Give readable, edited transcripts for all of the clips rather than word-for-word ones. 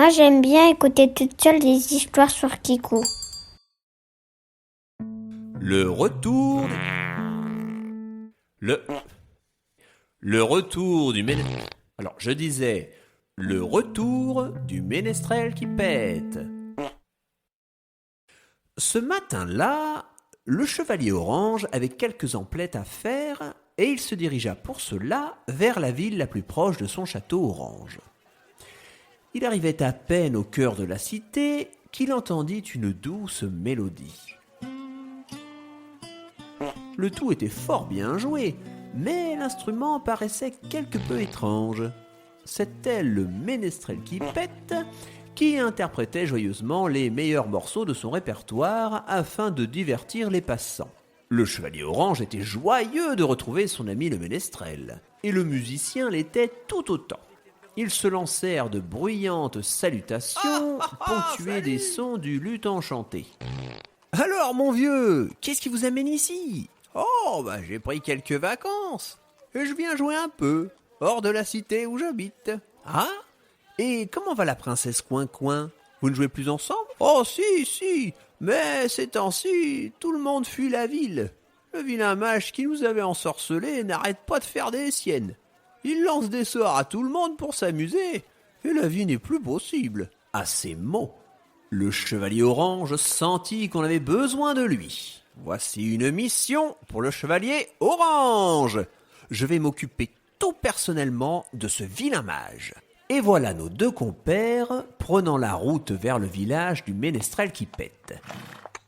Moi, j'aime bien écouter toute seule des histoires sur Kiku. Le retour... Le... Le retour du ménestrel... Alors, je disais... Le retour du ménestrel qui pète. Ce matin-là, le chevalier orange avait quelques emplettes à faire et il se dirigea pour cela vers la ville la plus proche de son château orange. Il arrivait à peine au cœur de la cité qu'il entendit une douce mélodie. Le tout était fort bien joué, mais l'instrument paraissait quelque peu étrange. C'était le ménestrel qui pète qui interprétait joyeusement les meilleurs morceaux de son répertoire afin de divertir les passants. Le chevalier orange était joyeux de retrouver son ami le ménestrel, et le musicien l'était tout autant. Ils se lancèrent de bruyantes salutations, ponctuées des sons du luth enchanté. « Alors, mon vieux, qu'est-ce qui vous amène ici ? » ?»« Oh, j'ai pris quelques vacances, et je viens jouer un peu, hors de la cité où j'habite. »« Ah ? Et comment va la princesse Coin-Coin ? Vous ne jouez plus ensemble ? » ?»« Oh, si, mais ces temps-ci, tout le monde fuit la ville. Le vilain mage qui nous avait ensorcelés n'arrête pas de faire des siennes. Il lance des sorts à tout le monde pour s'amuser, et la vie n'est plus possible. » À ces mots, le chevalier orange sentit qu'on avait besoin de lui. Voici une mission pour le chevalier orange. Je vais m'occuper tout personnellement de ce vilain mage. Et voilà nos deux compères prenant la route vers le village du ménestrel qui pète.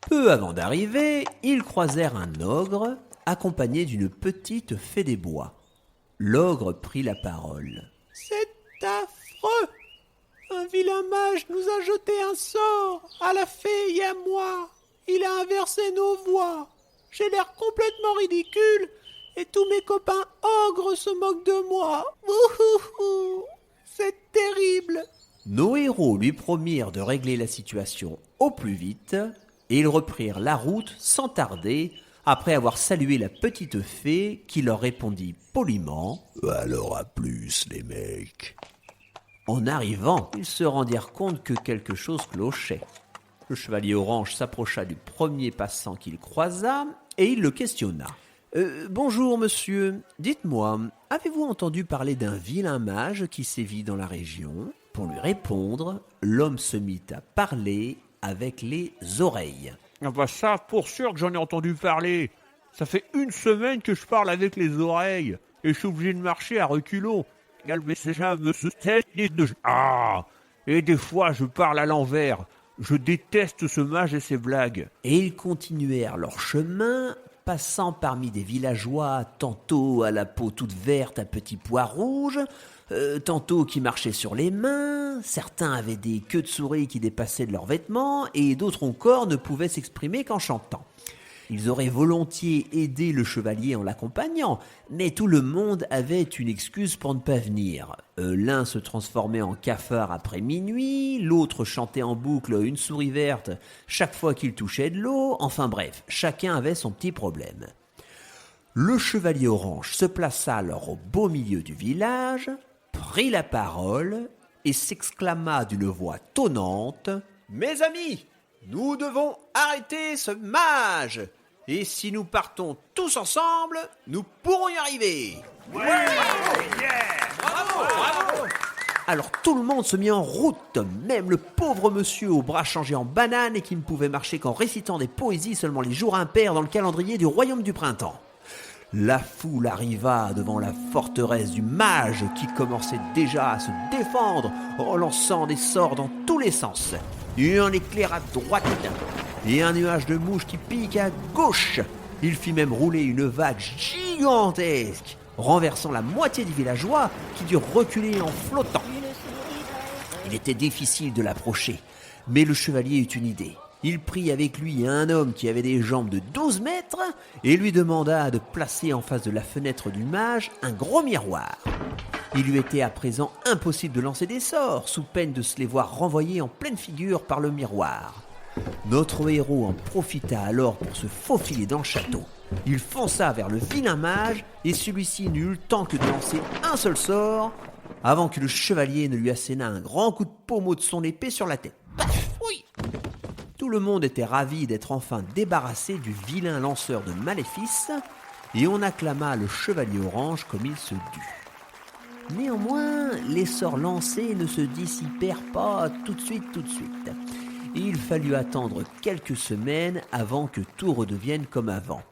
Peu avant d'arriver, ils croisèrent un ogre accompagné d'une petite fée des bois. L'ogre prit la parole. « C'est affreux ! Un vilain mage nous a jeté un sort à la fée et à moi. Il a inversé nos voix. J'ai l'air complètement ridicule et tous mes copains ogres se moquent de moi. Ouhouhou, c'est terrible !» Nos héros lui promirent de régler la situation au plus vite et ils reprirent la route sans tarder après avoir salué la petite fée qui leur répondit poliment « Alors à plus les mecs !» En arrivant, ils se rendirent compte que quelque chose clochait. Le chevalier orange s'approcha du premier passant qu'il croisa et il le questionna. « Bonjour monsieur, dites-moi, avez-vous entendu parler d'un vilain mage qui sévit dans la région ?» Pour lui répondre, l'homme se mit à parler avec les oreilles. « Ah bah ça, pour sûr que j'en ai entendu parler. Ça fait une semaine que je parle avec les oreilles et je suis obligé de marcher à reculons. Ah, et des fois je parle à l'envers. Je déteste ce mage et ses blagues. » Et ils continuèrent leur chemin, passant parmi des villageois, tantôt à la peau toute verte à petits pois rouges, tantôt qui marchaient sur les mains, certains avaient des queues de souris qui dépassaient de leurs vêtements, et d'autres encore ne pouvaient s'exprimer qu'en chantant. Ils auraient volontiers aidé le chevalier en l'accompagnant, mais tout le monde avait une excuse pour ne pas venir. L'un se transformait en cafard après minuit, l'autre chantait en boucle une souris verte chaque fois qu'il touchait de l'eau, enfin bref, chacun avait son petit problème. Le chevalier orange se plaça alors au beau milieu du village, prit la parole et s'exclama d'une voix tonnante « Mes amis, nous devons arrêter ce mage, et si nous partons tous ensemble, nous pourrons y arriver. » Ouais, Bravo. Alors tout le monde se mit en route, même le pauvre monsieur aux bras changés en banane et qui ne pouvait marcher qu'en récitant des poésies seulement les jours impairs dans le calendrier du royaume du printemps. La foule arriva devant la forteresse du mage qui commençait déjà à se défendre en lançant des sorts dans tous les sens. Et un éclair à droite et un nuage de mouches qui pique à gauche. Il fit même rouler une vague gigantesque, renversant la moitié des villageois qui durent reculer en flottant. Il était difficile de l'approcher, mais le chevalier eut une idée. Il prit avec lui un homme qui avait des jambes de 12 mètres et lui demanda de placer en face de la fenêtre du mage un gros miroir. Il lui était à présent impossible de lancer des sorts, sous peine de se les voir renvoyer en pleine figure par le miroir. Notre héros en profita alors pour se faufiler dans le château. Il fonça vers le vilain mage et celui-ci n'eut le temps que de lancer un seul sort avant que le chevalier ne lui assénât un grand coup de pommeau de son épée sur la tête. Paf, oui. Tout le monde était ravi d'être enfin débarrassé du vilain lanceur de maléfices, et on acclama le chevalier orange comme il se dut. Néanmoins, les sorts lancés ne se dissipèrent pas tout de suite. Il fallut attendre quelques semaines avant que tout redevienne comme avant.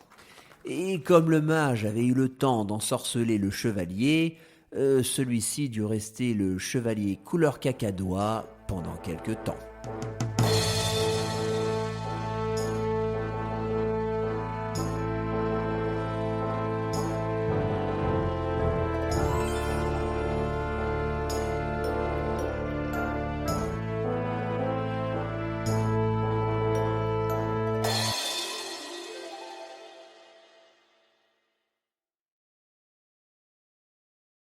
Et comme le mage avait eu le temps d'ensorceler le chevalier, celui-ci dut rester le chevalier couleur cacadois pendant quelque temps.